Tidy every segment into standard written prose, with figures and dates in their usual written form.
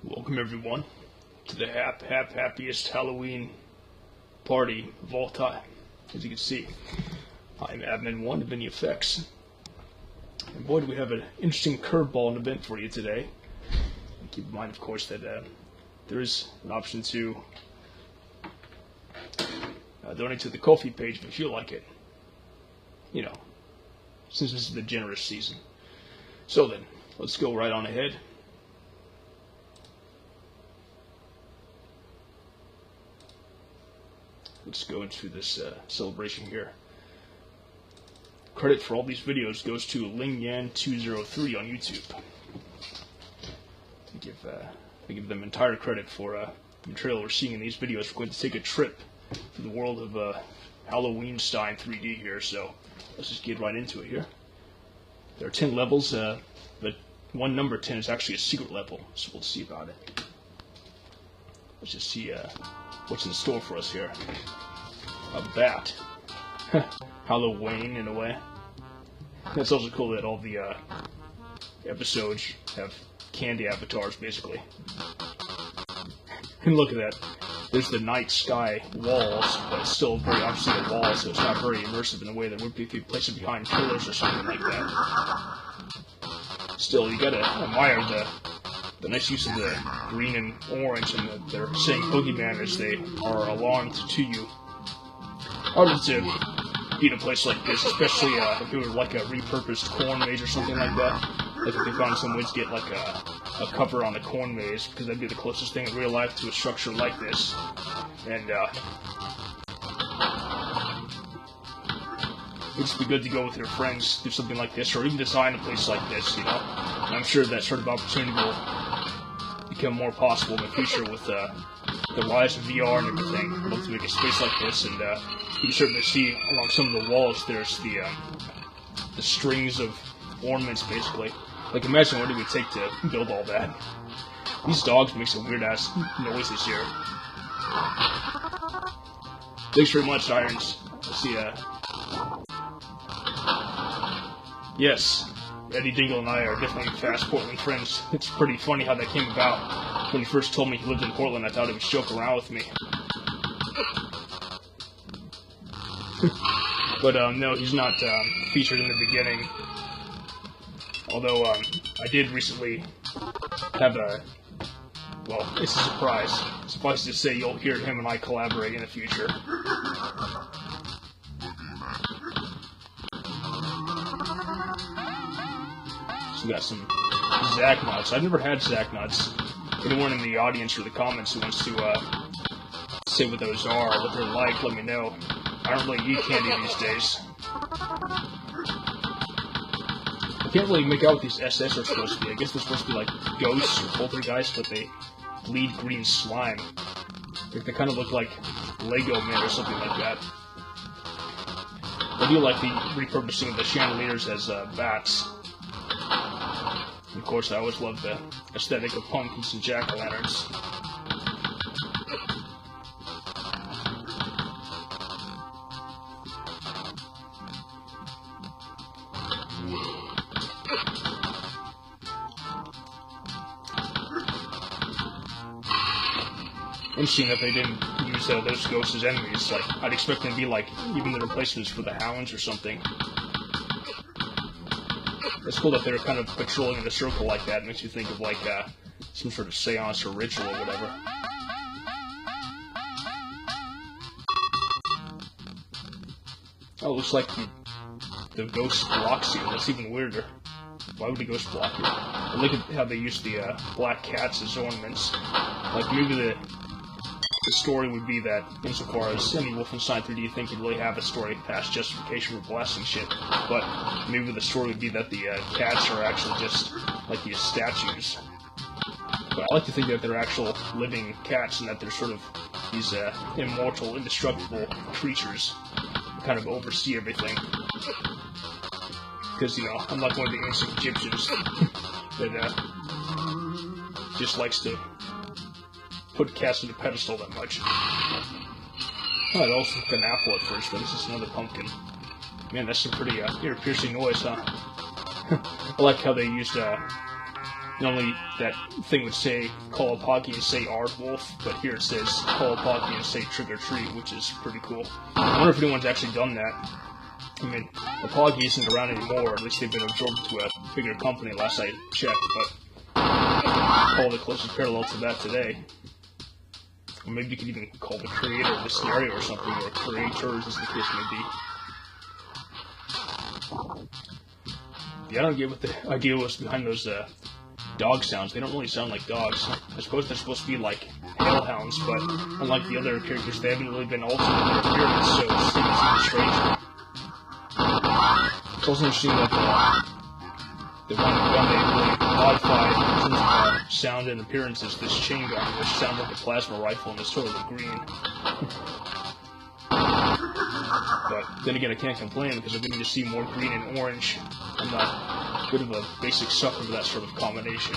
Welcome everyone to the happiest Halloween party of all time. As you can see, I'm Admin 1 of NEFX. And boy, do we have an interesting curveball event for you today. Keep in mind, of course, that there is an option to donate to the Ko-fi page if you feel like it. You know, since this is the generous season. So then, let's go right on ahead. Let's go into this celebration here. Credit for all these videos goes to Lingyan203 on YouTube. I give them entire credit for the material we're seeing in these videos. We're going to take a trip to the world of Halloween-Stein 3D here, so let's just get right into it here. There are 10 levels, but one number 10 is actually a secret level, so we'll see about it. Let's just see what's in store for us here. A bat. Halloween, in a way. It's also cool that all the episodes have candy avatars, basically. And look at that. There's the night sky walls, but it's still very obviously a wall, so it's not very immersive in a way that would be if you place it behind pillars or something like that. Still, you gotta admire the nice use of the green and orange, and they're saying boogeyman as they are alarmed to you. Hard to be in a place like this, especially if it were like a repurposed corn maze or something like that. Like if they found some way to get like a cover on the corn maze, because that'd be the closest thing in real life to a structure like this. And it'd just be good to go with your friends, do something like this, or even design a place like this, you know. And I'm sure that sort of opportunity will become more possible in the future with the rise of VR and everything. I'd love to make a space like this, and you can certainly see along some of the walls there's the strings of ornaments, basically. Like, imagine what it would take to build all that. These dogs make some weird-ass noises here. Thanks very much, Irons. I see, yes, Eddie Dingle and I are definitely fast Portland friends. It's pretty funny how that came about. When he first told me he lived in Portland, I thought he was joking around with me. But, no, he's not featured in the beginning. Although, I did recently have a... Well, it's a surprise. Suffice to say, you'll hear him and I collaborate in the future. So we got some Zack nuts. I've never had Zack nuts. Anyone in the audience or the comments who wants to say what those are, what they're like, let me know. I don't really eat candy these days. I can't really make out what these SS are supposed to be. I guess they're supposed to be like ghosts or poltergeists, but they bleed green slime. Like they kind of look like Lego men or something like that. I do like the repurposing of the chandeliers as bats. Of course, I always love the aesthetic of pumpkins and jack-o'-lanterns. Interesting that they didn't use those ghosts as enemies. Like, I'd expect them to be like even the replacements for the hounds or something. It's cool that they're kind of patrolling in a circle like that. It makes you think of like some sort of seance or ritual or whatever. Oh, it looks like the ghost blocks you. That's even weirder. Why would the ghost block you? And look at how they use the black cats as ornaments. Like maybe the story would be that, insofar as any Wolfenstein 3D thing could really have a story past justification for blasting shit, but maybe the story would be that the cats are actually just like these statues. But I like to think that they're actual living cats and that they're sort of these immortal, indestructible creatures who kind of oversee everything. Because, you know, I'm not one of the ancient Egyptians that just likes to put cats on a pedestal that much. Oh, it also looked an apple at first, but this is another pumpkin. Man, that's some pretty ear-piercing noise, huh? I like how they used, normally that thing would say call a Pocky and say Aardwolf, but here it says call a Pocky and say trick or treat, which is pretty cool. I wonder if anyone's actually done that. I mean, the Pocky isn't around anymore, or at least they've been absorbed into a bigger company last I checked, but call the closest parallel to that today. Or maybe you could even call the creator of the scenario or something, or creators, as the case may be. Yeah, I don't get what the idea was behind those dog sounds. They don't really sound like dogs. I suppose they're supposed to be like hellhounds, but unlike the other characters, they haven't really been altered in their appearance, so it seems even stranger. It's also interesting that the one they really modified in terms of sound and appearance is this chain gun, which sounds like a plasma rifle and is totally green. But then again, I can't complain because I'm getting to see more green and orange. I'm not a bit of a basic sucker for that sort of combination.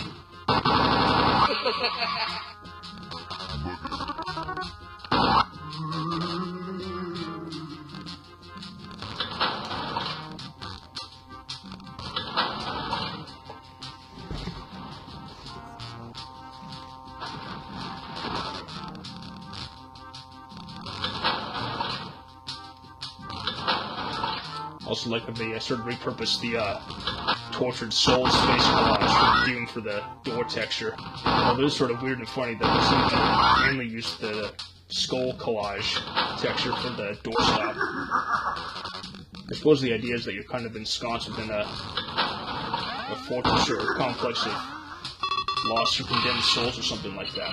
Also like that they sort of repurposed the tortured soul's face collage for Doom for the door texture. Although it is sort of weird and funny that they seem to mainly use the skull collage texture for the door slab. I suppose the idea is that you're kind of ensconced within a fortress or a complex of lost or condemned souls or something like that.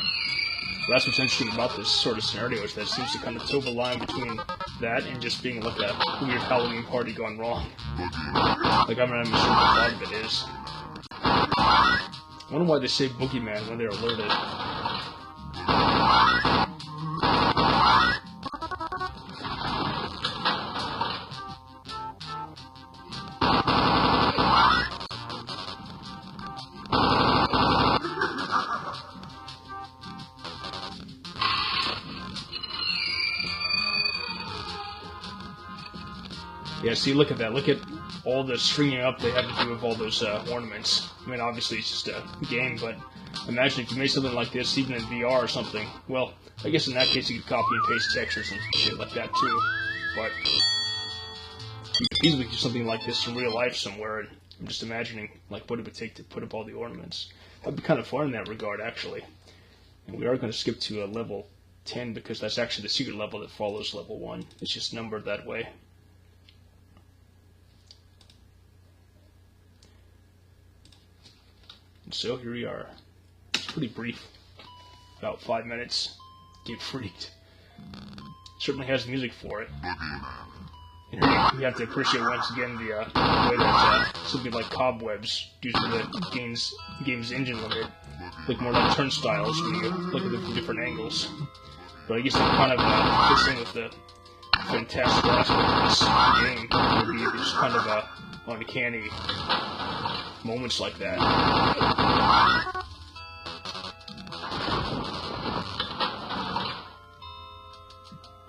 But that's what's interesting about this sort of scenario, is that it seems to kind of toe the line between that and just being like a weird Halloween party gone wrong. Like, I'm not even sure what part of it is. I wonder why they say boogeyman when they're alerted. Yeah, see, look at that. Look at all the stringing up they have to do with all those ornaments. I mean, obviously it's just a game, but imagine if you made something like this even in VR or something. Well, I guess in that case you could copy and paste textures and shit like that too. But you could easily do something like this in real life somewhere. And I'm just imagining like what it would take to put up all the ornaments. That'd be kind of fun in that regard, actually. And we are going to skip to level 10 because that's actually the secret level that follows level 1. It's just numbered that way. So here we are. It's pretty brief, about 5 minutes. Get freaked. Certainly has music for it. And here you have to appreciate once again the way that something like cobwebs due to the game's engine limit look more like turnstiles when you look at them from different angles. But I guess it kind of fits in with the fantastic aspect of this game. It would be just kind of uncanny moments like that.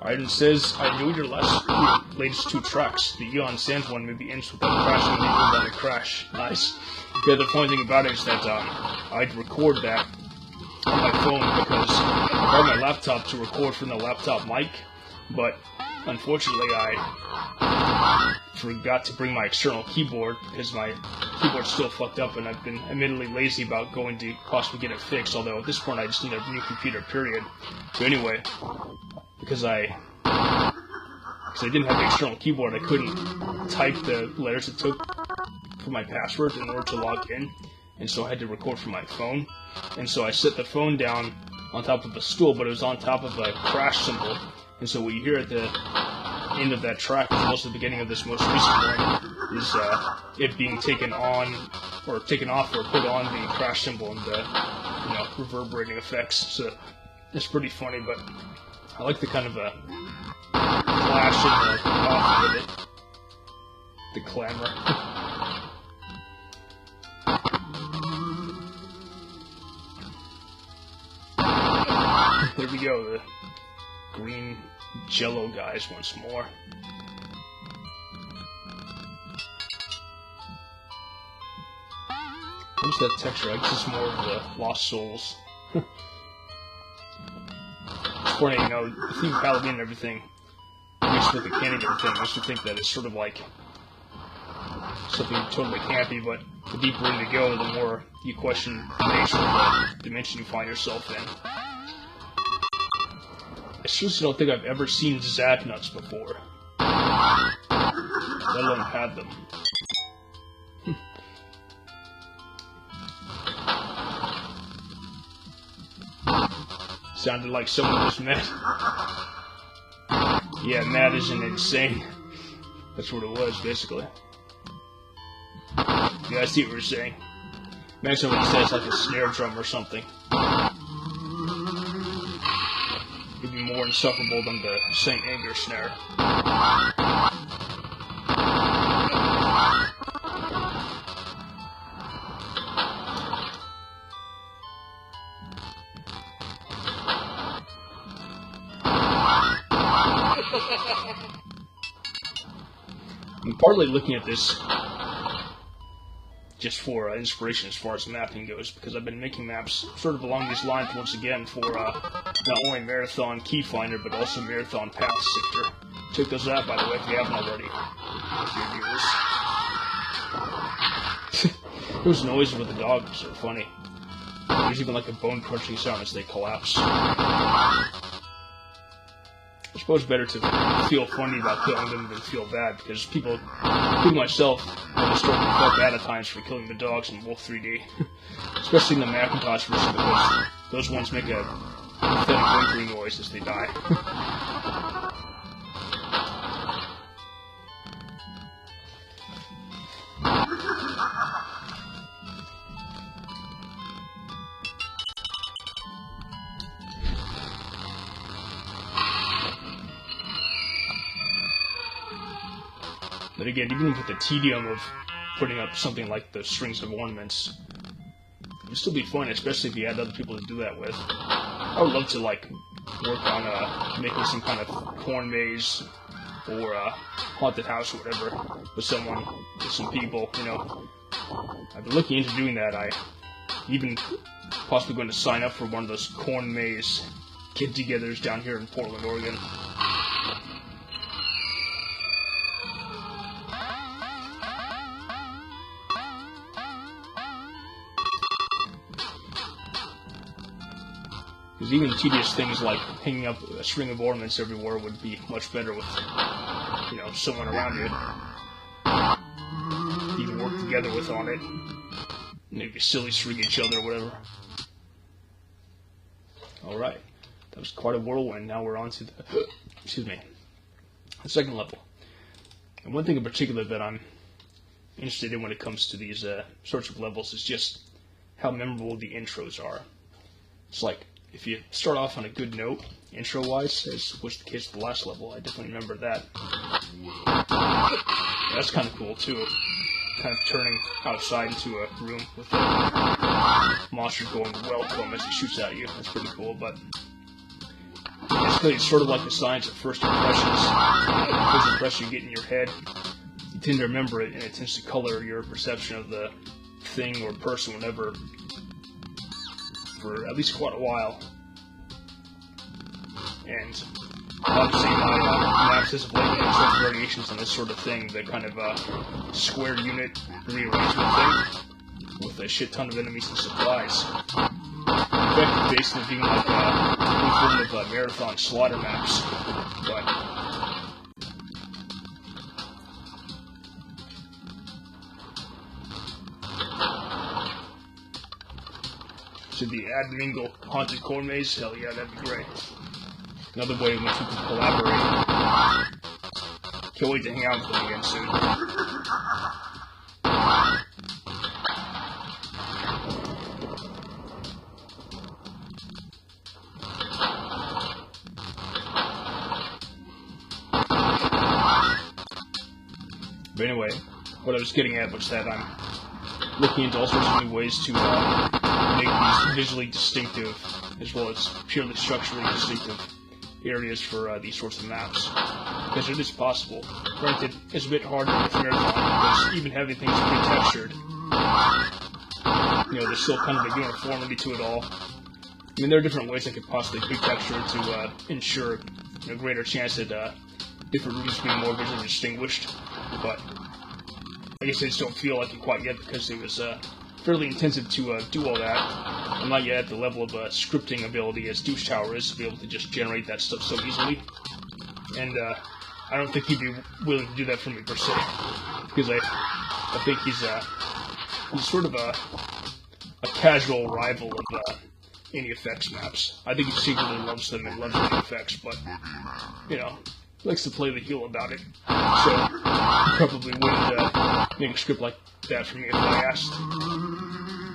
Alright, it says, I enjoyed your latest 2 tracks. The Eon Sands one maybe ends without crashing and equal on a crash. Nice. The other funny thing about it is that I'd record that on my phone because I borrowed my laptop to record from the laptop mic, but unfortunately I forgot to bring my external keyboard because my keyboard's still fucked up and I've been admittedly lazy about going to possibly get it fixed, although at this point I just need a new computer, period. So anyway, because I didn't have the external keyboard, I couldn't type the letters it took for my password in order to log in, and so I had to record from my phone. And so I set the phone down on top of a stool, but it was on top of a crash symbol. And so what you hear at the end of that track, as well as the beginning of this most recent one, is it being taken on, or taken off, or put on the crash symbol and the reverberating effects. So it's pretty funny, but I like the kind of clash and the coffee with it, the clamor. There we go, the green jello guys once more. What's that texture? I guess it's more of the Lost Souls. It's funny, the theme of Halloween and everything, mixed with the candy and everything, makes you think that it's sort of like something totally campy, but the deeper in you go, the more you question the nature of the dimension you find yourself in. I seriously don't think I've ever seen Zack nuts before, let alone had them. Sounded like someone was mad. Yeah, mad isn't insane. That's what it was, basically. Yeah, I see what you're saying. Imagine what he says, like a snare drum or something. It'd be more insufferable than the St. Anger snare. I'm partly looking at this just for inspiration as far as mapping goes, because I've been making maps sort of along these lines once again for not only Marathon Key Finder, but also Marathon Path Sifter. Check those out, by the way, if you haven't already. Those noises with the dogs are funny. There's even like a bone-crunching sound as they collapse. I suppose better to feel funny about killing them than feel bad, because people, including myself, have historically felt bad at times for killing the dogs in Wolf 3D. Especially in the Macintosh version, because those ones make a pathetic whimpering noise as they die. But again, even with the tedium of putting up something like the strings of ornaments, it would still be fun, especially if you had other people to do that with. I would love to like work on making some kind of corn maze or a haunted house or whatever with someone, with some people, you know. I've been looking into doing that. I even possibly going to sign up for one of those corn maze get-togethers down here in Portland, Oregon. Because even tedious things like hanging up a string of ornaments everywhere would be much better with, you know, someone around you. You can work together with on it. Maybe silly string each other or whatever. Alright. That was quite a whirlwind. Now we're on to the, excuse me, the second level. And one thing in particular that I'm interested in when it comes to these sorts of levels is just how memorable the intros are. It's like, if you start off on a good note, intro-wise, as was the case with the last level, I definitely remember that. Yeah, that's kind of cool, too. Kind of turning outside into a room with a monster going welcome as he shoots at you. That's pretty cool, but basically it's sort of like the science of first impressions. The first impression you get in your head, you tend to remember it, and it tends to color your perception of the thing or person, whatever, for at least quite a while. And obviously my maps of like some variations on this sort of thing, the kind of square unit rearrangement thing with a shit ton of enemies and supplies. In fact, basically being like a form of marathon slaughter maps, but should the Admingle Haunted Corn Maze? Hell yeah, that'd be great. Another way in which we can collaborate. Can't wait to hang out with them again soon. But anyway, what I was getting at was that I'm looking into all sorts of new ways to make these visually distinctive, as well as purely structurally distinctive areas for these sorts of maps, because it is possible. Granted, it's a bit harder with Marathon, because even having things pre-textured, you know, there's still kind of a uniformity to it all. I mean, there are different ways I could possibly pre-texture to ensure a greater chance that different rooms being more visually distinguished, but I guess I just don't feel like it quite yet, because it was fairly intensive to do all that. I'm not yet at the level of scripting ability as Douche Tower is to be able to just generate that stuff so easily. And I don't think he'd be willing to do that for me per se, because I think he's sort of a casual rival of NEFX maps. I think he secretly loves them and loves NEFX, but you know, likes to play the heel about it. So he probably wouldn't make a script like that for me if I asked.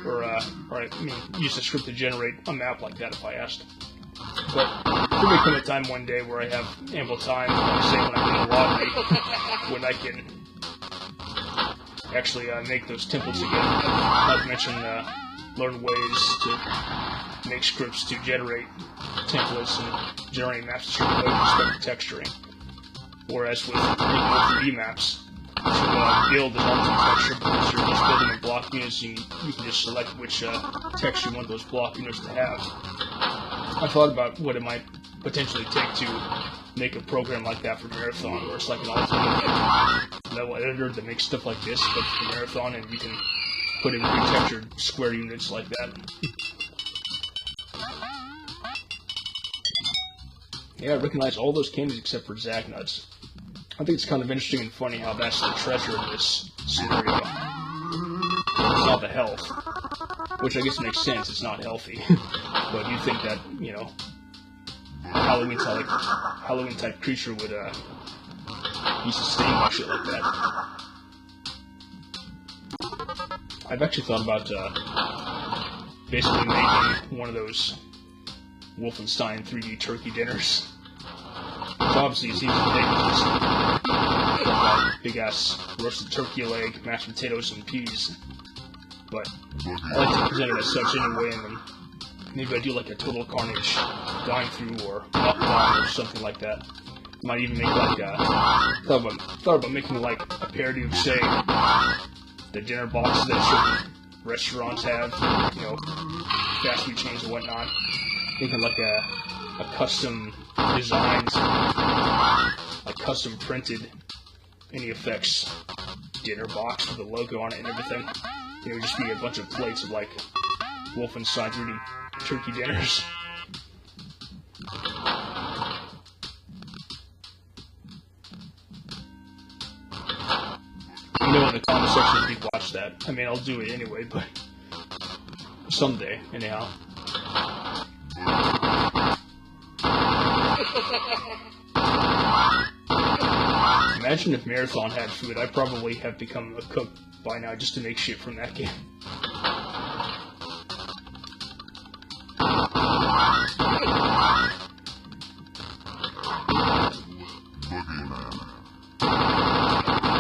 Or I mean, use a script to generate a map like that if I asked. But there may come a time one day where I have ample time, like say when I win the lottery, when I can actually make those templates again. Not to mention learn ways to make scripts to generate templates and generate maps a certain way with respect to texturing. Whereas with making 3D maps, to build an alternate texture, because you're just building in block units, you can just select which texture you want those block units to have. I thought about what it might potentially take to make a program like that for Marathon, where it's like an alternate level editor that makes stuff like this, but for Marathon, and you can put in pre-textured square units like that. Yeah, I recognize all those candies except for Zagnuts. I think it's kind of interesting and funny how that's the treasure in this scenario. It's not the health, which I guess makes sense, it's not healthy. But you'd think that, you know, a Halloween type creature would be sustained by shit like that. I've actually thought about basically making one of those Wolfenstein 3D turkey dinners. Which obviously seems ridiculous. like a big ass roasted turkey leg, mashed potatoes, and peas. But I like to present it as such anyway, and then maybe I do like a Total Carnage dying through or mukbang or something like that. Might even make like thought about making like a parody of, say, the dinner boxes that certain restaurants have, you know, fast food chains and whatnot. Making like a custom designed, like custom printed NEFX dinner box with a logo on it and everything. It would just be a bunch of plates of like Wolfenstein 3D turkey dinners. You know, in the comment section if you've watched that. I mean, I'll do it anyway, but someday, anyhow. Imagine if Marathon had food. I'd probably have become a cook by now just to make shit from that game.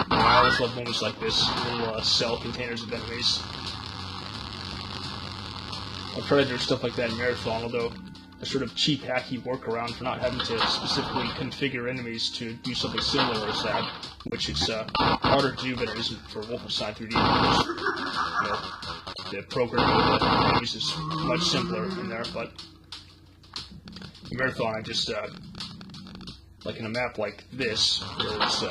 I always love moments like this, little cell containers of enemies. I've tried to do stuff like that in Marathon, although a sort of cheap, hacky workaround for not having to specifically configure enemies to do something similar as that, which it's harder to do than it isn't for Wolfenstein 3D, because, you know, the programming of the enemies is much simpler in there, but in Marathon I just, like in a map like this, where it's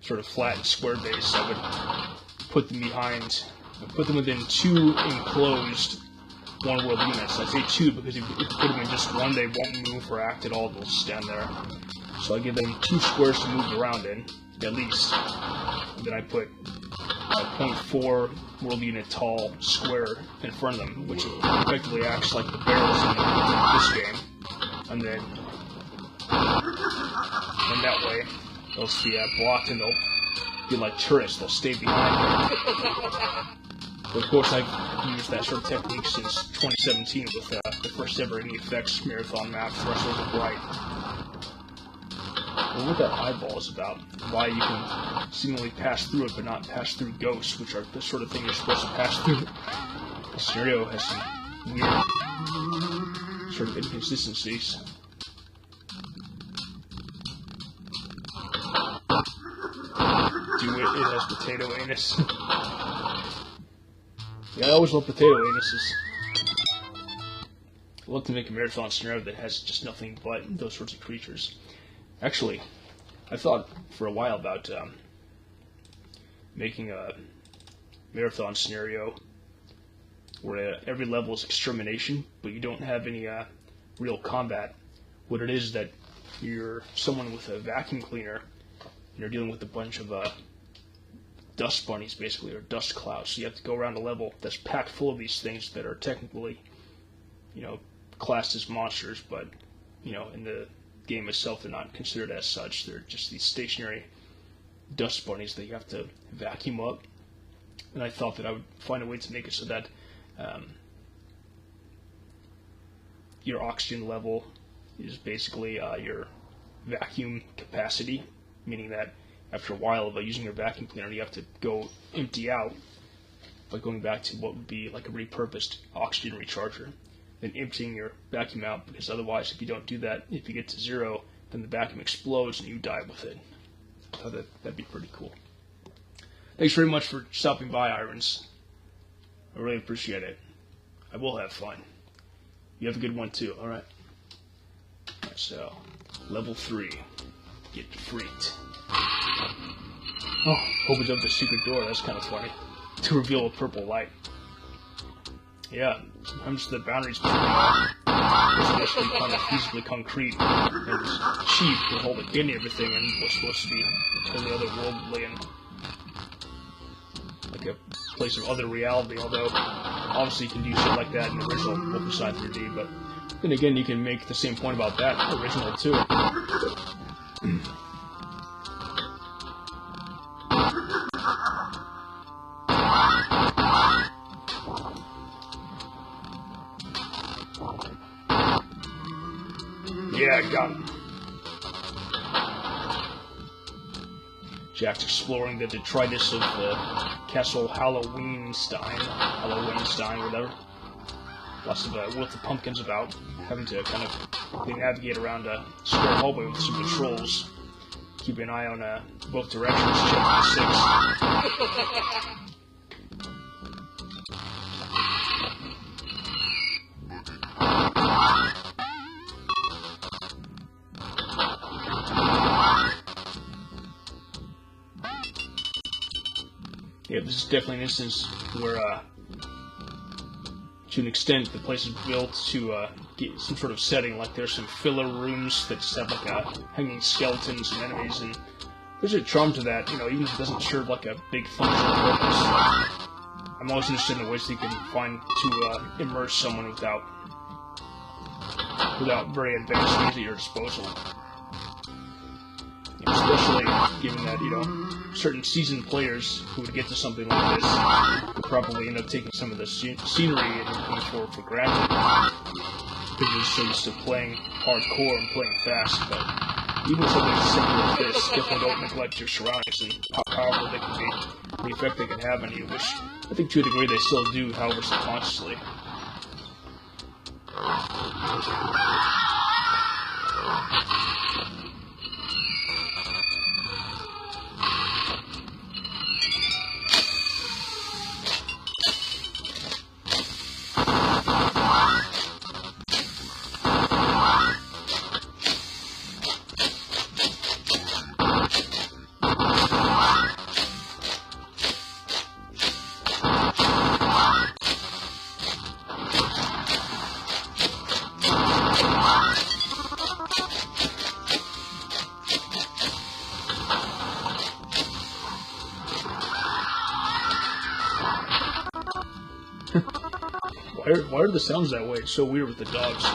sort of flat and square base, I would put them within two enclosed one-world units. I say two because if you put them in just one, they won't move or act at all, they'll stand there. So I give them two squares to move around in, at least. And then I put a 0.4 world unit tall square in front of them, which effectively acts like the barrels in this game. And then, and that way, they'll be blocked and they'll be like tourists, they'll stay behind them. But of course, I've used that sort of technique since 2017 with the first ever NEFX Marathon map, Threshold of Light. And what that eyeball is about, why you can seemingly pass through it but not pass through ghosts, which are the sort of thing you're supposed to pass through. The scenario has some weird sort of inconsistencies. Do it has potato anus. Yeah, I always love potato anuses. I'd love to make a Marathon scenario that has just nothing but those sorts of creatures. Actually, I thought for a while about making a Marathon scenario where every level is extermination, but you don't have any real combat. What it is that you're someone with a vacuum cleaner, and you're dealing with a bunch of dust bunnies, basically, or dust clouds. So you have to go around a level that's packed full of these things that are technically, you know, classed as monsters, but, you know, in the game itself, they're not considered as such. They're just these stationary dust bunnies that you have to vacuum up. And I thought that I would find a way to make it so that your oxygen level is basically your vacuum capacity, meaning that after a while of using your vacuum cleaner, you have to go empty out by going back to what would be like a repurposed oxygen recharger, then emptying your vacuum out, because otherwise, if you don't do that, if you get to zero, then the vacuum explodes and you die with it. I thought that'd be pretty cool. Thanks very much for stopping by, Irons. I really appreciate it. I will have fun. You have a good one too, alright? So, level 3. Get freaked. Oh, opens up the secret door, that's kind of funny. To reveal a purple light. Yeah, sometimes the boundaries between what's supposed to be kind of feasibly concrete and cheap with all the candy and everything, and what's supposed to be totally otherworldly and like a place of other reality, although obviously you can do shit like that in the original Wolfenstein 3D, but then again you can make the same point about that original too. Yeah, I got him. Jack's exploring the detritus of the Castle Halloweenstein, whatever. Lots of wilted pumpkins about, having to kind of navigate around a square hallway with some patrols. Keeping an eye on both directions, checking the 6. Yeah, this is definitely an instance where, to an extent, the place is built to get some sort of setting. Like there's some filler rooms that just have like hanging skeletons and enemies, and there's a charm to that. You know, even if it doesn't serve like a big functional purpose. I'm always interested in the ways that you can find to immerse someone without very advanced means at your disposal. Especially given that, you know, certain seasoned players who would get to something like this would probably end up taking some of the scenery and looking for granted. Because they're so used to playing hardcore and playing fast. But even something as simple as this, definitely don't neglect your surroundings and how powerful they can be, the effect they can have on you, which I think to a degree they still do, however, subconsciously. Why are the sounds that way? It's so weird with the dogs.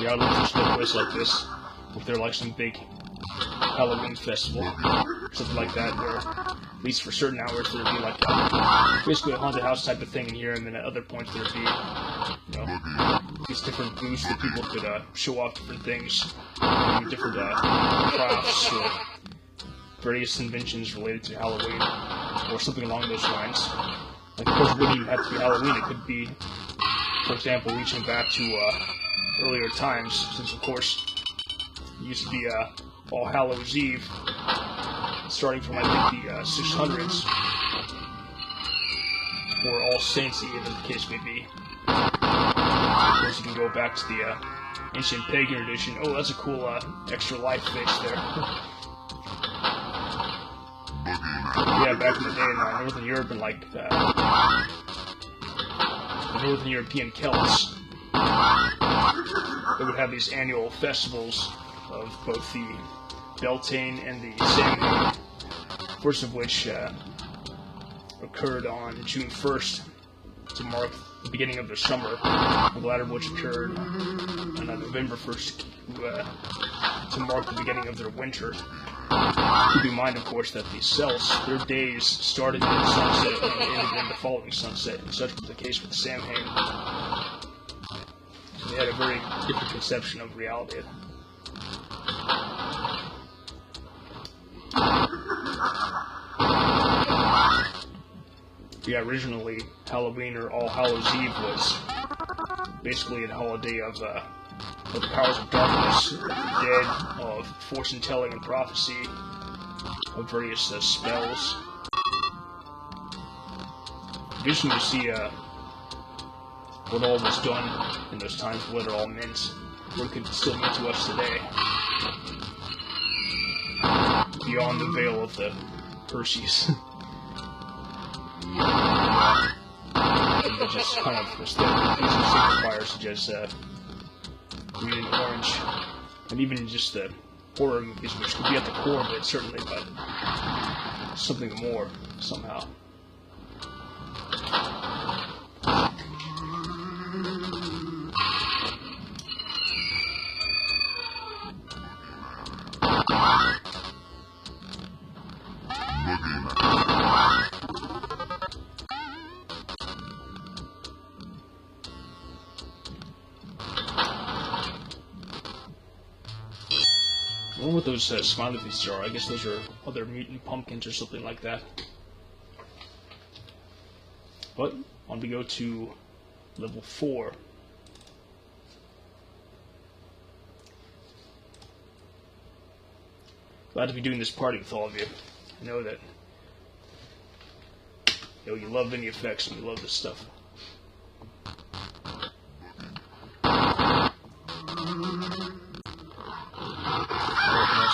Yeah, I'd love to see a place like this, if they're like some big Halloween festival, something like that, where at least for certain hours there'd be like basically a haunted house type of thing in here, and then at other points there'd be, you know, these different booths that people could show off different things, maybe different crafts or various inventions related to Halloween, or something along those lines. Like, of course, it wouldn't even have to be Halloween. It could be, for example, reaching back to earlier times, since, of course, it used to be All Hallows Eve, starting from, I think, the 600s, or All Saints Eve, as the case may be. Of course, you can go back to the ancient pagan tradition. Oh, that's a cool extra life face there. Yeah, back in the day in Northern Europe and like the Northern European Celts, they would have these annual festivals of both the Beltane and the Samhain, first of which occurred on June 1st to mark the beginning of their summer, the latter of which occurred on November 1st to mark the beginning of their winter. Keep in mind, of course, that the Celts, their days started at sunset and ended in the following sunset, and such was the case with the Samhain. So they had a very different conception of reality. Yeah, originally, Halloween or All Hallows Eve was basically a holiday of the powers of darkness, of the dead, of fortune-telling and prophecy, of various spells. Interesting to see what all was done in those times, what it all meant, what it could still mean to us today, beyond the veil of the Perseus. And just kind of aesthetic using signifiers such as green and orange, and even just the horror movies, which could be at the core of it, certainly, but something more, somehow. those smiley faces are. I guess those are other mutant pumpkins or something like that. But on we go to level 4. Glad to be doing this party with all of you. I know that you love NEFX and you love this stuff.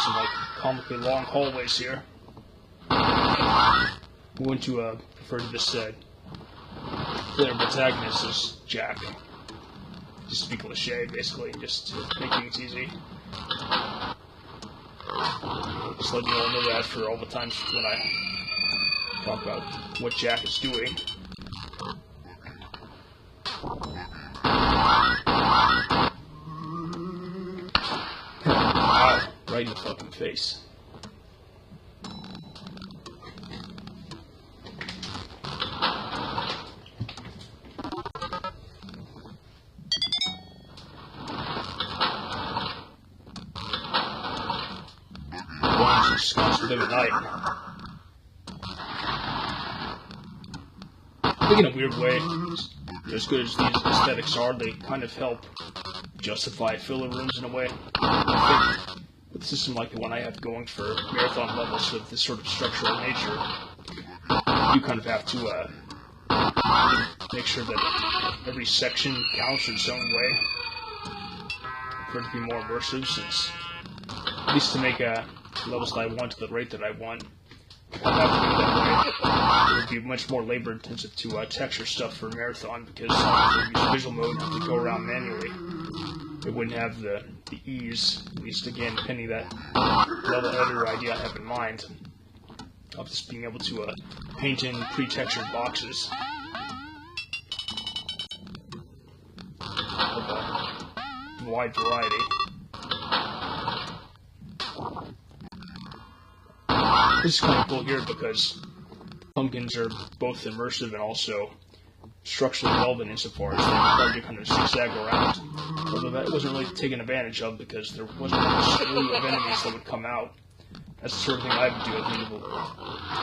Some like comically long hallways here. I'm going to refer to this player protagonist as Jack. Just to be cliche, basically, just to make things easy. Just letting you all know that for all the times when I talk about what Jack is doing. Wow, right in the fucking face. Sconce within a night. I think in a weird way, as good as these aesthetics are, they kind of help justify filler rooms in a way. I think with a system like the one I have going for marathon levels with this sort of structural nature, you kind of have to really make sure that every section counts in its own way for it to be more immersive, since at least to make levels that I want to the rate that I want, I'd have to do that way. It would be much more labor intensive to texture stuff for marathon, because if you use visual mode and to go around manually, it wouldn't have the ease, at least again, pending that level editor idea I have in mind, of just being able to paint in pre-textured boxes of a wide variety. This is kind of cool here because pumpkins are both immersive and also structurally relevant insofar as they require you to kind of zigzag around. Although that wasn't really taken advantage of because there wasn't a slew of enemies that would come out. That's the sort of thing I would do at the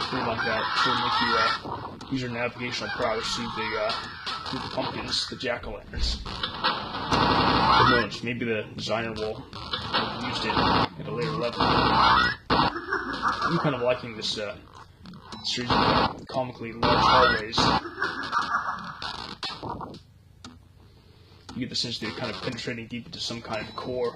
something like that. Sort of make you use your navigational prowess through the pumpkins, the jack-o'-lanterns. Who knows, maybe the designer will have used it at a later level. I'm kind of liking this series of comically large hallways. You get the sense that you're kind of penetrating deep into some kind of core.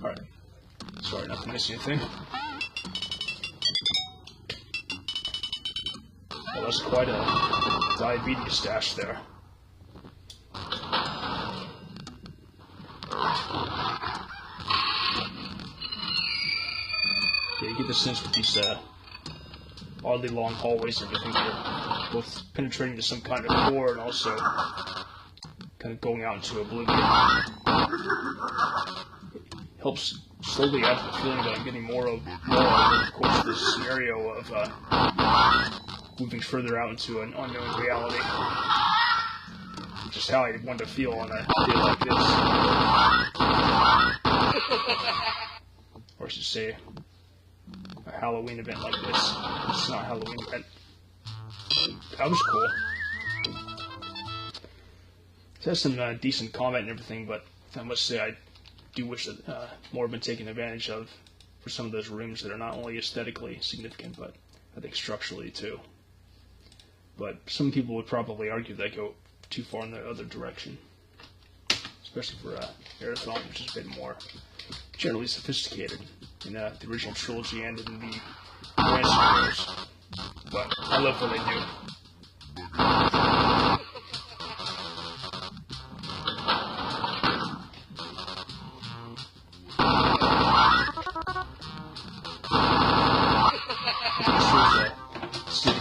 Alright. Sorry not to miss anything. Well, that's quite a diabetes stash there. Yeah, you get the sense with these oddly long hallways and everything, you're both penetrating to some kind of core and also kind of going out into oblivion. It helps slowly add to the feeling that I'm getting more over the course of this scenario of moving further out into an unknown reality. Which is how I want to feel on a day like this. Or I should say, a Halloween event like this. It's not a Halloween event. That was cool. It has some decent combat and everything, but I must say I do wish that more had been taken advantage of for some of those rooms that are not only aesthetically significant, but I think structurally too. But some people would probably argue that I go too far in the other direction, especially for Marathon, which is a bit more generally sophisticated in the original trilogy and in the grand scenarios. But I love what they do.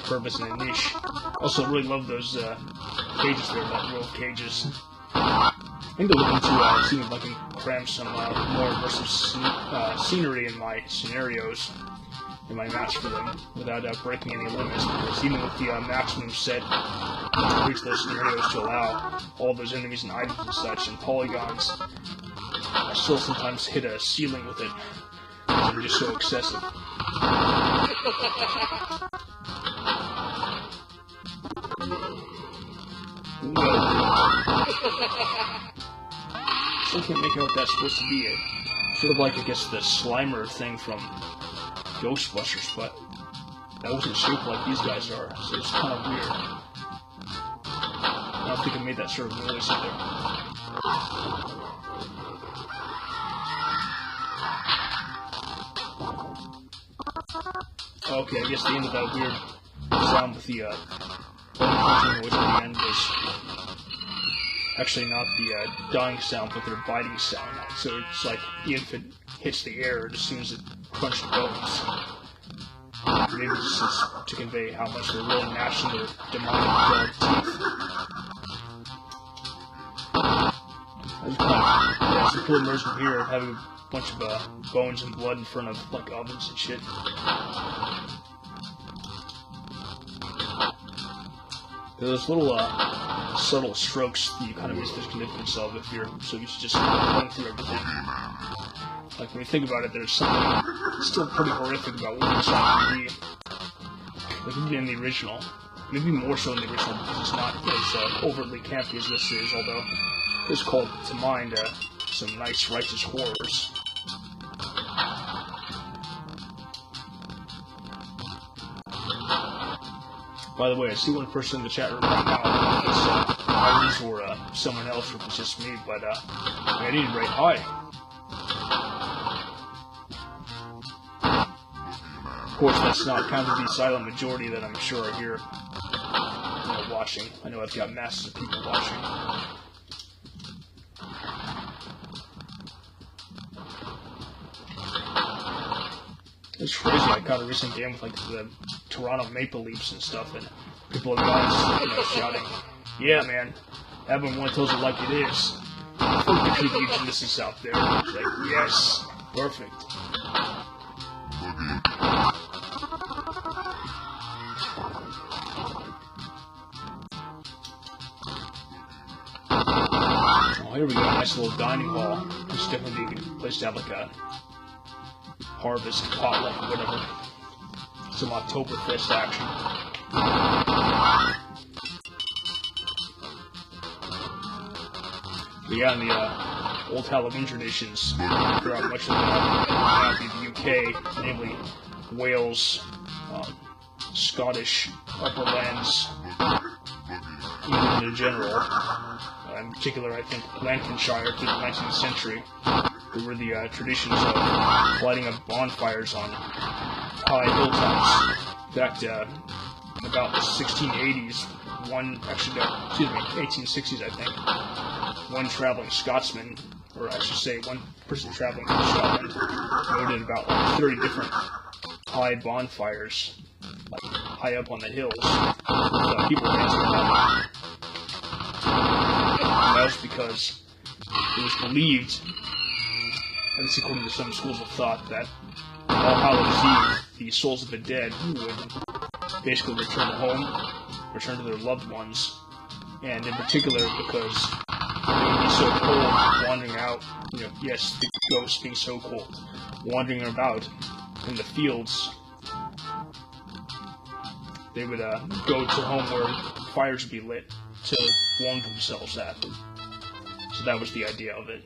purpose and a niche. Also, really love those cages there, that row of cages. I think they're looking to see if I can cram some more immersive scenery in my scenarios, in my maps for them, without breaking any limits, because even with the maximum set for each of those scenarios to allow all those enemies and items and such and polygons, I still sometimes hit a ceiling with it, because they're just so excessive. Still can't make out what that's supposed to be. Sort of like, I guess, the Slimer thing from Ghostbusters, but that wasn't shaped like these guys are, so it's kind of weird. I don't think I made that sort of noise either. Okay, I guess the end of that weird sound with the bone crunching noise at the end was actually not the dying sound, but their biting sound. So it's like the infant hits the air as soon as it crunched the bones. Maybe just to convey how much they're really gnashing their demonic teeth. That's kind of, yeah, it's a cool immersion here of having a bunch of bones and blood in front of like ovens and shit. Those little subtle strokes that you kind of miss the significance of if you're so used to just going through everything. Like when you think about it, there's something still pretty horrific about what it's like to be. Like even in the original, maybe more so in the original because it's not as overtly campy as this is. Although this called to mind some nice righteous horrors. By the way, I see one person in the chat room right now. I don't know if it's Iris or someone else, or if it's just me, but at any rate, hi. Of course, that's not counting the silent majority that I'm sure are here watching. I know I've got masses of people watching. It's crazy. I caught a recent game with like the Toronto Maple Leafs and stuff, and people in the audience, shouting, "Yeah, man, everyone tells it like it is. Fuck the creepy geniuses out there." It's like, yes, perfect. Oh, here we go. Nice little dining hall. It's definitely a good place to have like a harvest potluck or whatever. Some Oktoberfest action. But yeah, in the old Halloween traditions throughout much of the UK, namely Wales, Scottish upper lands, England in general, in particular I think Lancashire through the 19th century, there were the traditions of lighting up bonfires on high hilltops. In fact, about the 1680s, 1860s I think, one traveling Scotsman, or I should say one person traveling from Scotland, noted about like 30 different high bonfires, like high up on the hills, with people dancing around. And that was because it was believed, at least according to some schools of thought, that All Hallows Eve, the souls of the dead would basically return home, return to their loved ones, and in particular because they would be so cold wandering out, yes, the ghosts being so cold, wandering about in the fields, they would go to home where fires would be lit to warm themselves at. So that was the idea of it.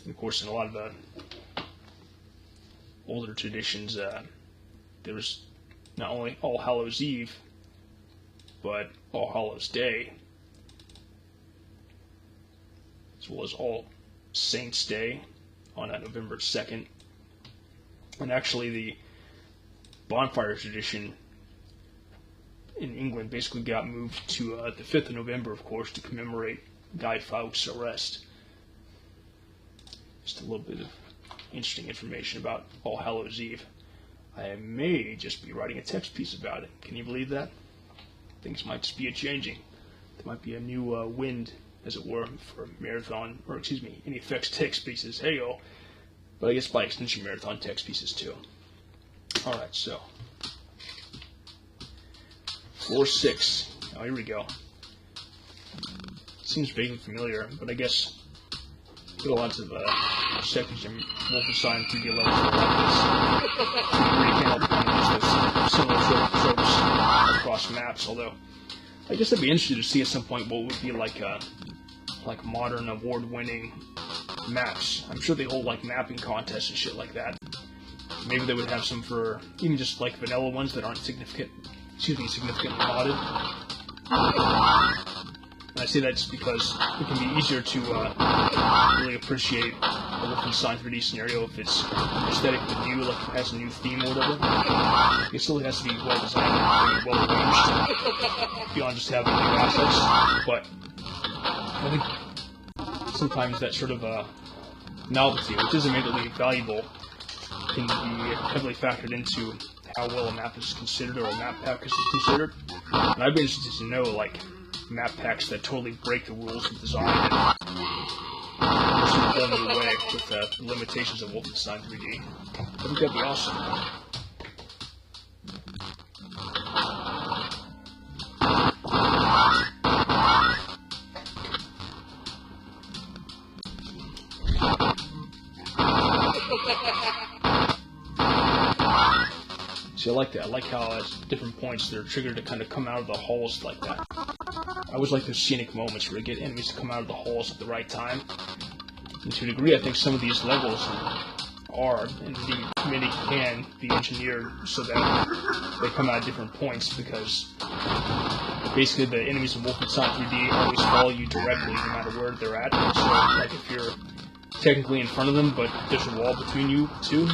And of course, in a lot of the older traditions, there was not only All Hallows Eve, but All Hallows Day, as well as All Saints Day on November 2nd. And actually, the bonfire tradition in England basically got moved to the 5th of November, of course, to commemorate Guy Fawkes' arrest. Just a little bit of interesting information about All Hallows Eve. I may just be writing a text piece about it. Can you believe that? Things might just be a-changing. There might be a new wind, as it were, for marathon, or excuse me, NEFX text pieces. Hey-yo. But I guess by extension, marathon text pieces too. Alright, so. Floor 6. Oh, here we go. Seems vaguely familiar, but I guess there are lots of sectors in Wolfenstein 3D levels that are like this. You really can't help but use those similar tropes across maps, although I guess I'd be interested to see at some point what would be like modern award-winning maps. I'm sure they hold like mapping contests and shit like that. Maybe they would have some for even just like vanilla ones that aren't significantly modded. And I say that just because it can be easier to really appreciate a Wolfenstein 3D scenario if it's aesthetically new, like it has a new theme or whatever. It still has to be well designed and well arranged beyond just having new assets. But I think sometimes that sort of novelty, which is immediately valuable, can be heavily factored into how well a map is considered or a map pack is considered. And I'd be interested to know, like, map packs that totally break the rules of design and pursue a whole new way with the limitations of Wolfenstein 3D. I think that'd be awesome. See, I like that. I like how at different points they're triggered to kind of come out of the halls like that. I always like those scenic moments where you get enemies to come out of the halls at the right time. And to a degree, I think some of these levels are, and indeed many can, be engineered so that they come out at different points, because basically the enemies in Wolfenstein 3D always follow you directly no matter where they're at. So, like, if you're technically in front of them, but there's a wall between you two,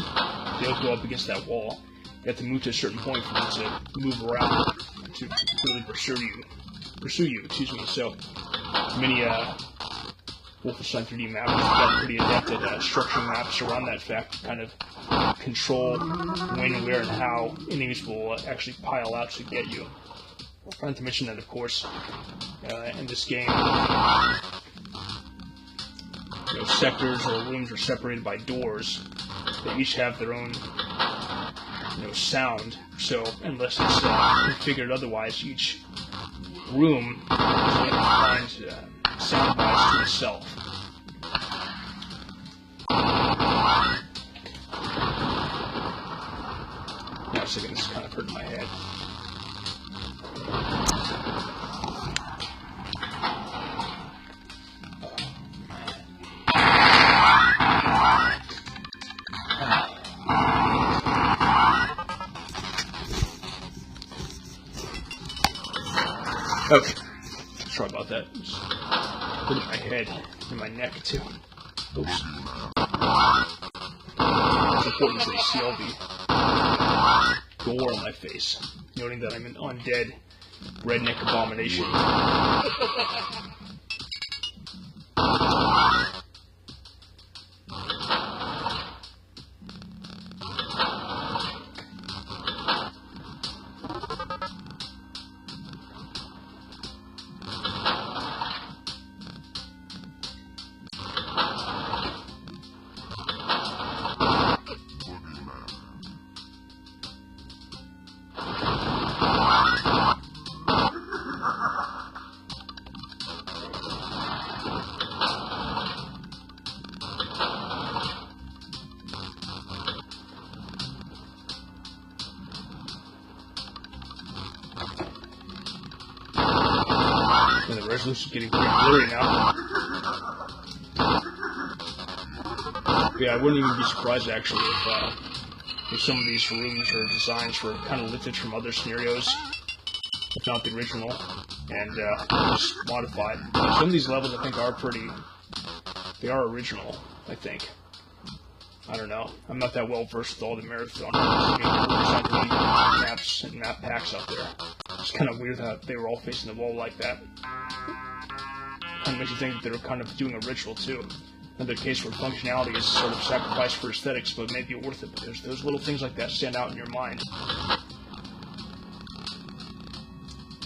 they'll go up against that wall. You have to move to a certain point for them to move around to really pursue you. So many Wolfenstein 3D mappers have gotten pretty adept at structuring maps around that fact to kind of control when, where, and how enemies will actually pile out to get you. Not to mention that, of course, in this game, sectors or rooms are separated by doors. They each have their own sound, so unless it's configured otherwise, each room finds sound-wise to itself. Now a second, this is kind of hurting my head. Okay, sorry about that. Just put it in my head and my neck too. Oops. It's important to see all the gore on my face, noting that I'm an undead redneck abomination. And the resolution's getting pretty blurry now. But yeah, I wouldn't even be surprised actually if some of these rooms or designs were kind of lifted from other scenarios, if not the original, and just modified. Some of these levels I think are they are original, I think. I don't know. I'm not that well versed with all the marathon maps and map packs out there. It's kind of weird that they were all facing the wall like that. Kind of makes you think that they were kind of doing a ritual too. another case where functionality is sort of sacrificed for aesthetics, but maybe worth it because those little things like that stand out in your mind.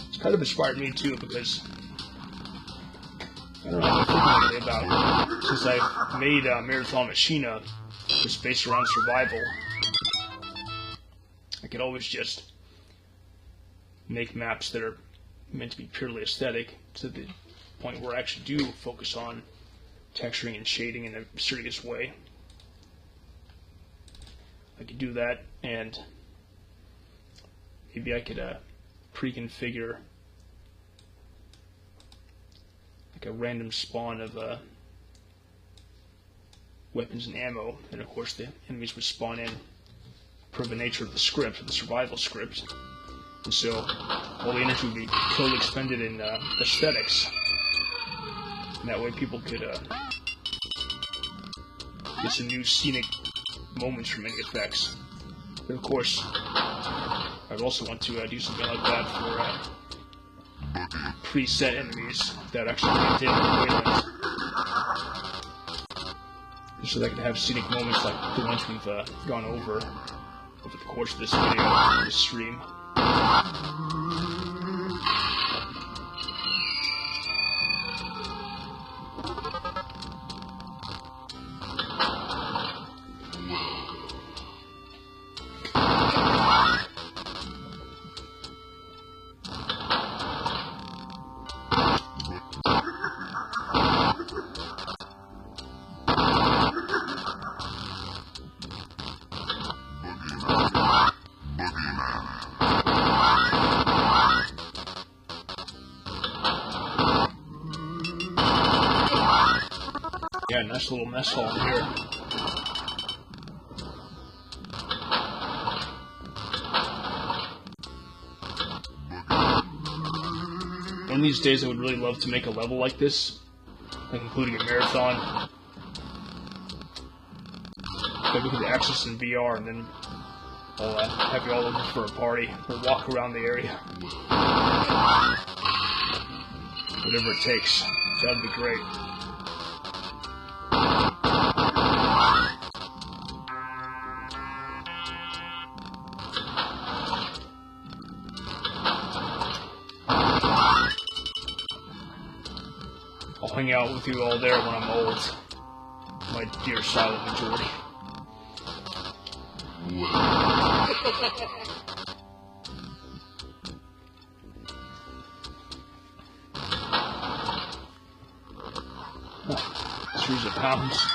It's kind of inspired me too because I don't know, I've been thinking lately about, since I made Marathon Machina just based around survival, I could always just make maps that are meant to be purely aesthetic to the point where I actually do focus on texturing and shading in a serious way. I could do that, and maybe I could pre-configure like a random spawn of weapons and ammo, and of course the enemies would spawn in per the nature of the script, the survival script, and so all the energy would be totally expended in aesthetics, and that way people could get some new scenic moments from NEFX. But of course, I'd also want to do something like that for preset enemies that actually contain the waylands, so that I can have scenic moments like the ones we've gone over the course of this video, this stream. Yeah, nice little mess hall in here. One of these days I would really love to make a level like this, like including a marathon. Maybe we could access in VR, and then I'll have you all over for a party. We'll walk around the area. Whatever it takes. That would be great. I'll hang out with you all there when I'm old, my dear silent majority. Series of pounds.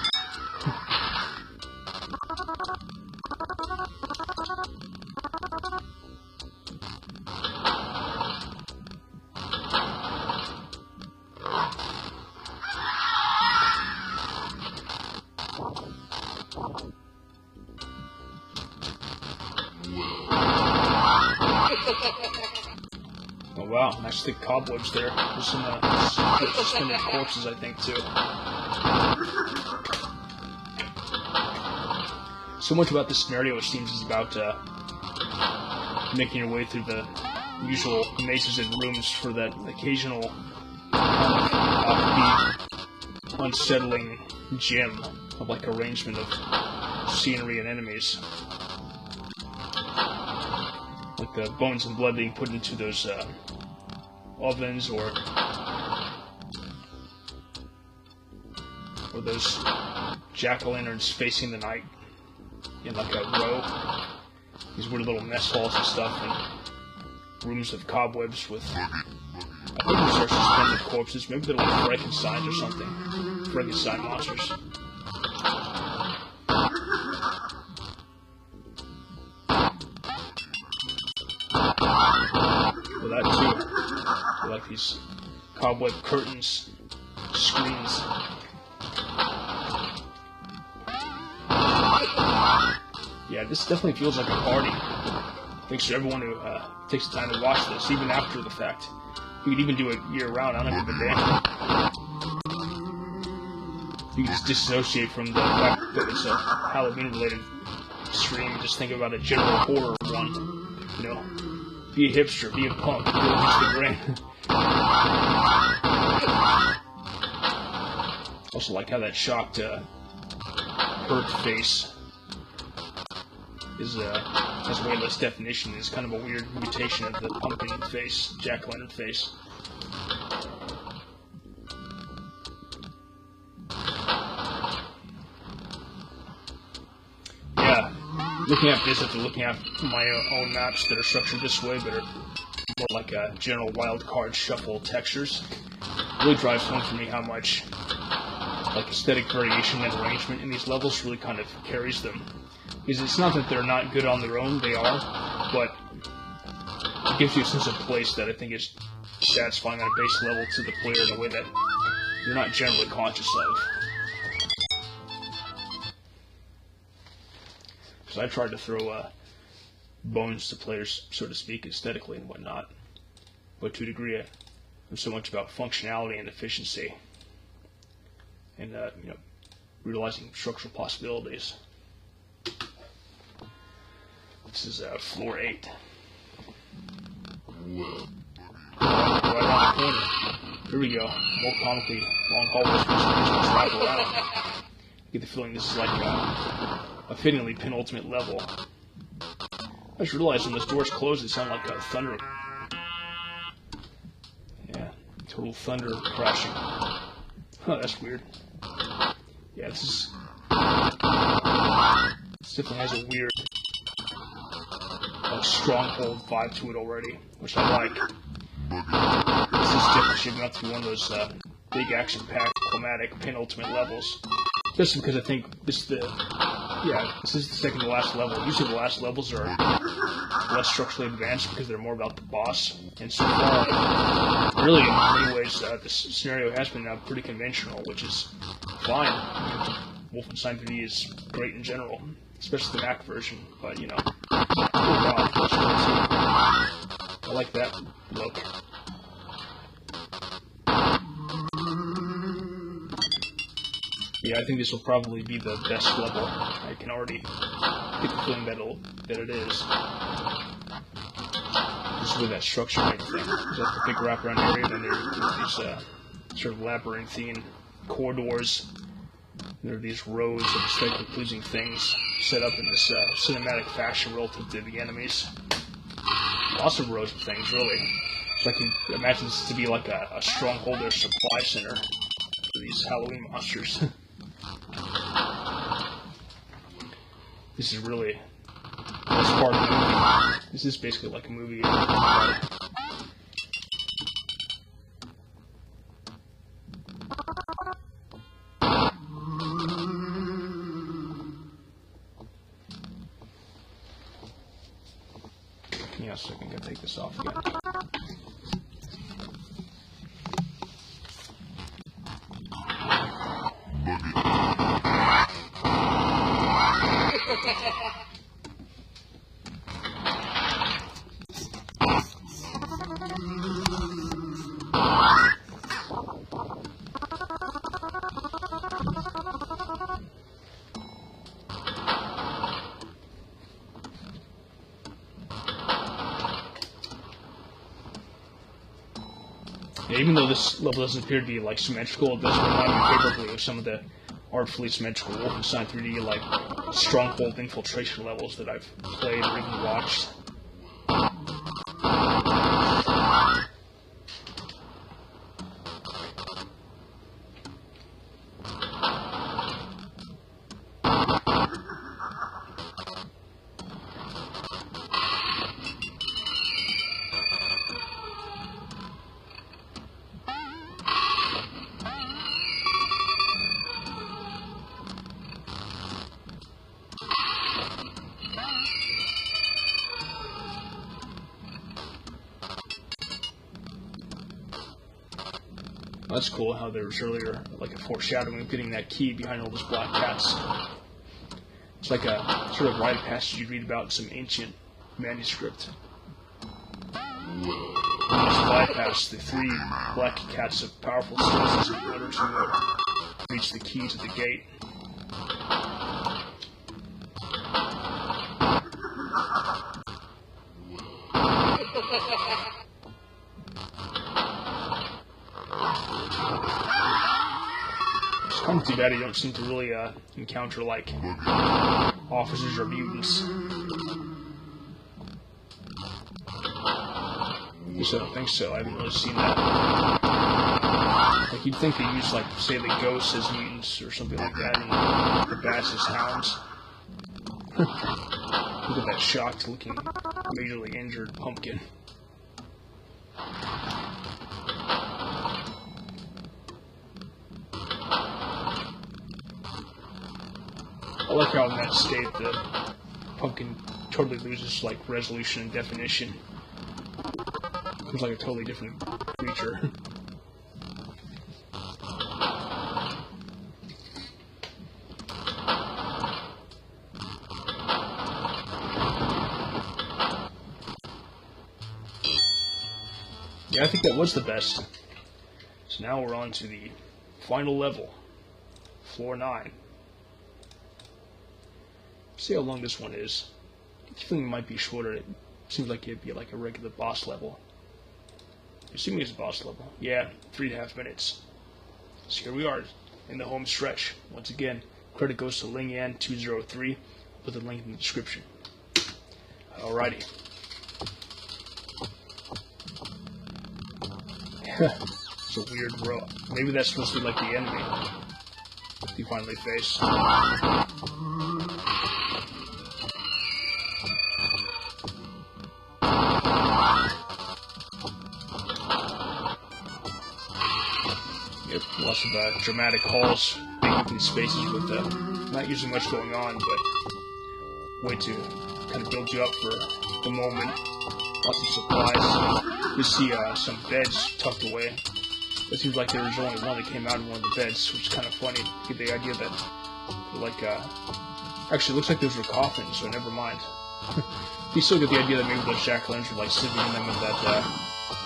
Oh wow, nice thick cobwebs there. There's some suspended corpses, I think, too. So much about this scenario, it seems, is about making your way through the usual mazes and rooms for that occasional offbeat, unsettling gem of like arrangement of scenery and enemies. Like the bones and blood being put into those ovens, or those jack-o'-lanterns facing the night in like a row. These weird little mess halls and stuff, and rooms of cobwebs with, I think these are suspended corpses. Maybe they're like Frankensteins or something. Frankenstein monsters. Well, that too. They're like these cobweb curtains, screens. Yeah, this definitely feels like a party. Thanks to everyone who takes the time to watch this, even after the fact. You could even do it year-round. I don't give a damn. You can just dissociate from the fact that it's a Halloween-related stream and just think about a general horror one. You know, be a hipster, be a punk, go against the grain. Also like how that shocked, hurt face is has way less definition. It's kind of a weird mutation of the pumpkin face, jack-o'-lantern face. Yeah, looking at this after looking at my own maps that are structured this way, but are more like a general wild card shuffle textures, really drives home for me how much like aesthetic variation and arrangement in these levels really kind of carries them. Because it's not that they're not good on their own, they are, but it gives you a sense of place that I think is satisfying on a base level to the player in a way that you're not generally conscious of. So I tried to throw bones to players, so to speak, aesthetically and whatnot, but to a degree I'm so much about functionality and efficiency, and you know, realizing structural possibilities. This is floor 8. Right around the corner. Here we go. More comically long hallways for some reason to wrap around. I get the feeling this is like a fittingly penultimate level. I just realized when those doors close, they sound like thunder. Yeah, total thunder crashing. Huh, that's weird. Yeah, this definitely has a weird stronghold vibe to it already, which I like. This is definitely shaping up to be one of those big action-packed, climatic, penultimate levels. Especially because I think this is the second to last level. Usually the last levels are less structurally advanced because they're more about the boss. And so far, really in many ways, this scenario has been pretty conventional, which is fine. Wolfenstein 3D is great in general, especially the Mac version, but you know, overall, I like that look. Yeah, I think this will probably be the best level. I can already get the feeling that it is. Just with that structure and everything. There's like the big wraparound area, and then there's these sort of labyrinthine corridors. There are these rows of aesthetically pleasing things set up in this cinematic fashion relative to the enemies. Awesome rows of things, really. So I can imagine this to be like a stronghold or supply center for these Halloween monsters. This is really the best part of the movie. This is basically like a movie. Yeah, so I can take this off again. Yeah, even though this level doesn't appear to be like symmetrical, it does remind me favorably of some of the artfully symmetrical Wolfenstein 3D like stronghold infiltration levels that I've played or even watched. That's cool how there was earlier like a foreshadowing of getting that key behind all those black cats. It's like a sort of rite of passage you'd read about in some ancient manuscript. You must bypass the 3 black cats of powerful sources in order to reach the key to the gate. Not too bad you don't seem to really encounter like officers or mutants. At least I don't think so. I haven't really seen that. Like you'd think they use like say the ghosts as mutants or something like that, and the bats as hounds. Look at that shocked looking, majorly injured pumpkin. I like how in that state the pumpkin totally loses like resolution and definition. It's like a totally different creature. Yeah, I think that was the best. So now we're on to the final level, floor 9. See how long this one is. I think it might be shorter. It seems like it'd be like a regular boss level. Assuming it's a boss level. Yeah, 3.5 minutes. So here we are in the home stretch. Once again, credit goes to Lingyan203. Put the link in the description. Alrighty. It's a weird bro. Maybe that's supposed to be like the enemy you finally face. Yep, lots of dramatic halls, big open spaces with not usually much going on, but way to kind of build you up for the moment. Lots of supplies. You see some beds tucked away. It seems like there was only one that came out in one of the beds, which is kind of funny. You get the idea that, like, actually, it looks like those were coffins, so never mind. You still get the idea that maybe those jack-o'-lanterns were like sleeping in them, and that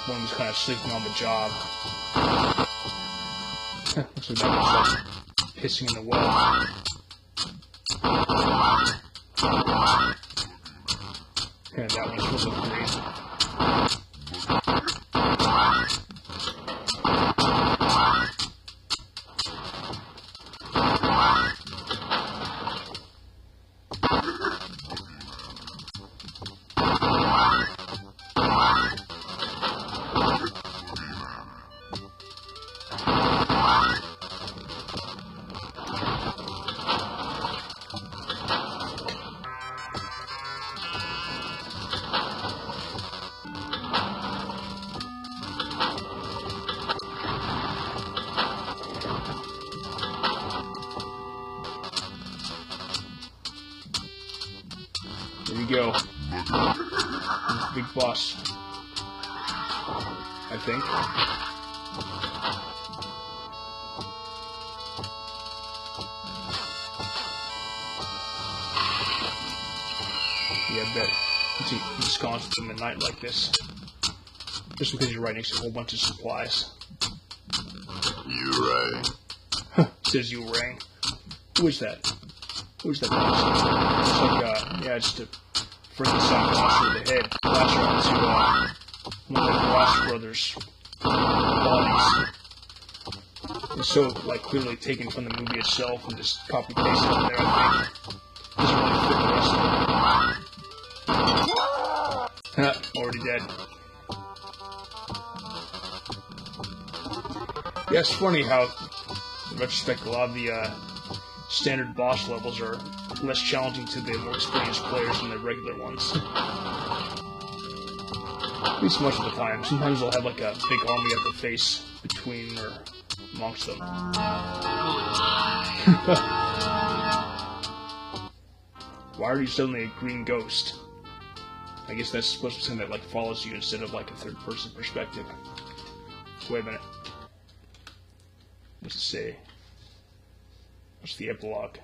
one was kind of sleeping on the job. Looks like that was like pissing in the well. And that one's supposed to look crazy. Here we go. Here's the big boss. I think. Yeah, I bet. It's ensconced in the night like this. Just because you're right next to a whole bunch of supplies. You rang. Says you rang. Who is that? Who's that boss? It's like, yeah, just a freaking some blaster to the head. Blaster onto, one of the Ross brothers' bodies. It's so, like, clearly taken from the movie itself and just copy-pasted on there, I think. Doesn't really fit the rest of it. Already dead. Yeah, it's funny how, in retrospect, a lot of the, standard boss levels are less challenging to the more experienced players than the regular ones. At least much of the time. Sometimes they'll have like a big army at the face between or amongst them. Why are you suddenly a green ghost? I guess that's supposed to be something that like follows you instead of like a third-person perspective. Wait a minute. What's it say? What's the epilogue?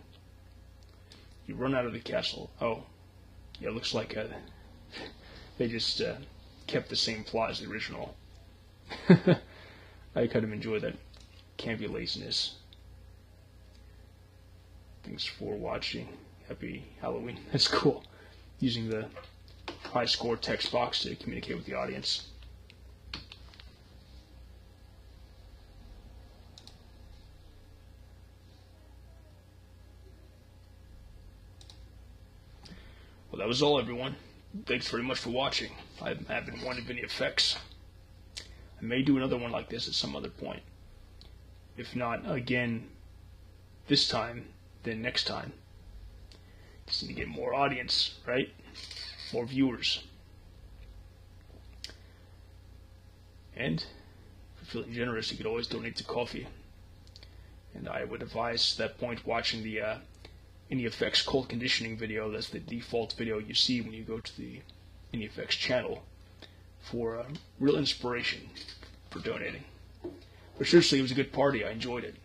You run out of the castle. Oh. Yeah, it looks like they just kept the same plot as the original. I kind of enjoy that campy laziness. Thanks for watching. Happy Halloween. That's cool. Using the high score text box to communicate with the audience. Well, that was all, everyone. Thanks very much for watching. I have been one of NEFX. I may do another one like this at some other point. If not, again, this time, then next time. Just need to get more audience, right? More viewers. And if you're feeling generous, you could always donate to coffee. And I would advise at that point watching the NEFX cold conditioning video. That's the default video you see when you go to the NEFX channel for real inspiration for donating. But seriously, it was a good party. I enjoyed it.